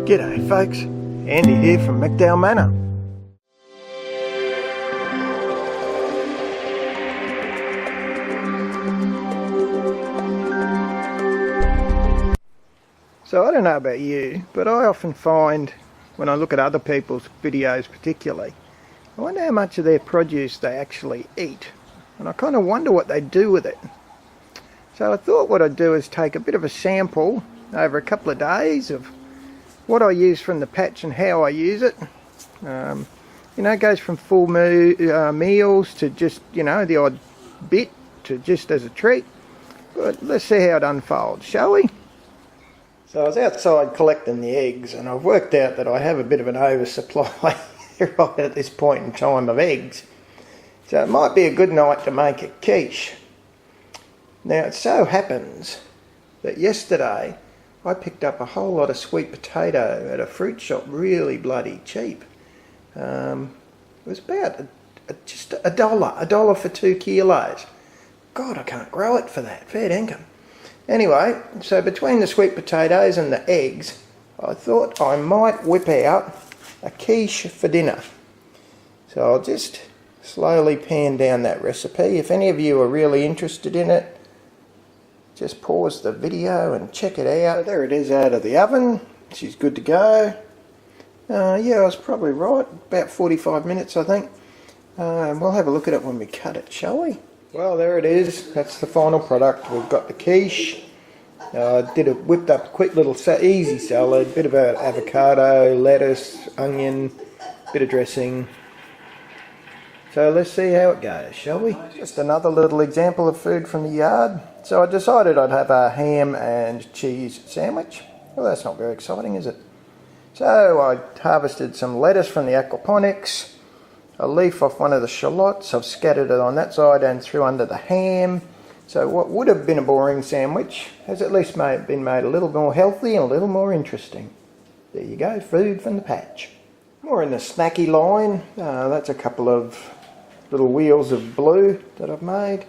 G'day folks, Andy here from McDowall Manor. So I don't know about you, but I often find when I look at other people's videos particularly, I wonder how much of their produce they actually eat, and I kind of wonder what they do with it. So I thought what I'd do is take a bit of a sample over a couple of days of what I use from the patch and how I use it. You know, it goes from full meals to just, you know, the odd bit to just as a treat. But let's see how it unfolds, shall we? So I was outside collecting the eggs, and I've worked out that I have a bit of an oversupply right at this point in time of eggs. So it might be a good night to make a quiche. Now it so happens that yesterday I picked up a whole lot of sweet potato at a fruit shop, really bloody cheap. It was about just a dollar for 2 kilos. God, I can't grow it for that, fair dinkum. Anyway, so between the sweet potatoes and the eggs, I thought I might whip out a quiche for dinner. So I'll just slowly pan down that recipe. If any of you are really interested in it, just pause the video and check it out. So there it is out of the oven. She's good to go. Yeah, I was probably right. About 45 minutes, I think. We'll have a look at it when we cut it, shall we? Well, there it is. That's the final product. We've got the quiche. I whipped up a quick little easy salad. Bit of avocado, lettuce, onion, bit of dressing. So let's see how it goes, shall we? Just another little example of food from the yard. So I decided I'd have a ham and cheese sandwich. Well, that's not very exciting, is it? So I harvested some lettuce from the aquaponics, a leaf off one of the shallots. I've scattered it on that side and through under the ham. So what would have been a boring sandwich has at least been made a little more healthy and a little more interesting. There you go, food from the patch. More in the snacky line. That's a couple of little wheels of blue that I've made.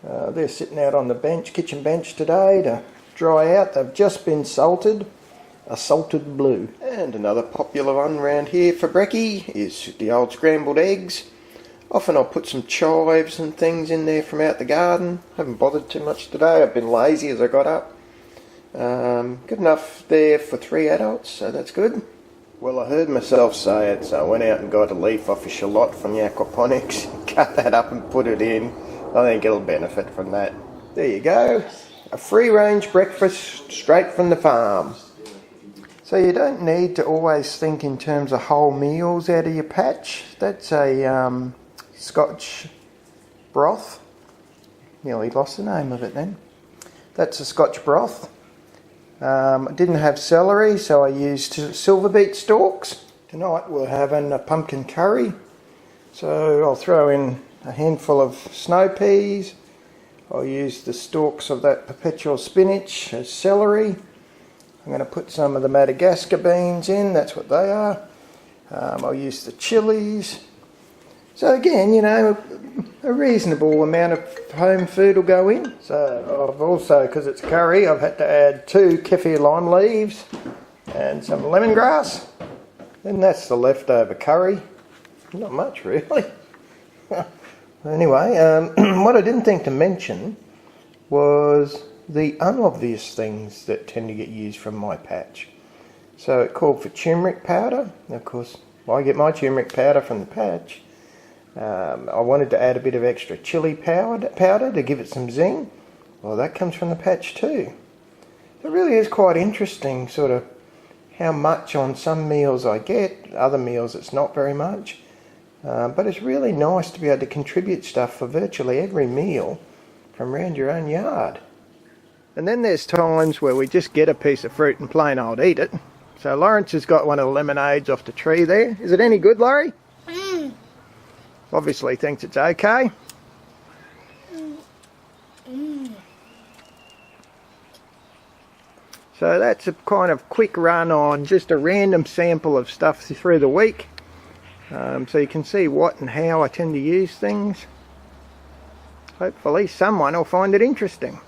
They're sitting out on the kitchen bench today to dry out. They've just been salted, a salted blue. And another popular one around here for brekkie is the old scrambled eggs. Often I'll put some chives and things in there from out the garden. Haven't bothered too much today, I've been lazy as I got up. Good enough there for 3 adults, so that's good. Well, I heard myself say it, so I went out and got a leaf off a shallot from the aquaponics, cut that up and put it in. I think it'll benefit from that. There you go, a free-range breakfast straight from the farm. So you don't need to always think in terms of whole meals out of your patch. That's a Scotch broth. Nearly lost the name of it then. That's a Scotch broth. I didn't have celery, so I used silver beet stalks. Tonight we're having a pumpkin curry, so I'll throw in a handful of snow peas. I'll use the stalks of that perpetual spinach as celery. I'm going to put some of the Madagascar beans in, that's what they are. I'll use the chilies. So again, you know, a reasonable amount of home food will go in. So I've also, because it's curry, I've had to add 2 kaffir lime leaves and some lemongrass. Then that's the leftover curry. Not much really. Anyway, what I didn't think to mention was the unobvious things that tend to get used from my patch. So it called for turmeric powder. Of course, I get my turmeric powder from the patch. I wanted to add a bit of extra chili powder to give it some zing. Well, that comes from the patch too. It really is quite interesting sort of how much on some meals I get, other meals it's not very much. But it's really nice to be able to contribute stuff for virtually every meal from around your own yard. And then there's times where we just get a piece of fruit and plain old eat it. So Lawrence has got one of the lemonades off the tree there. Is it any good, Laurie? Obviously thinks it's okay. So that's a kind of quick run on just a random sample of stuff through the week. So you can see what and how I tend to use things. Hopefully someone will find it interesting.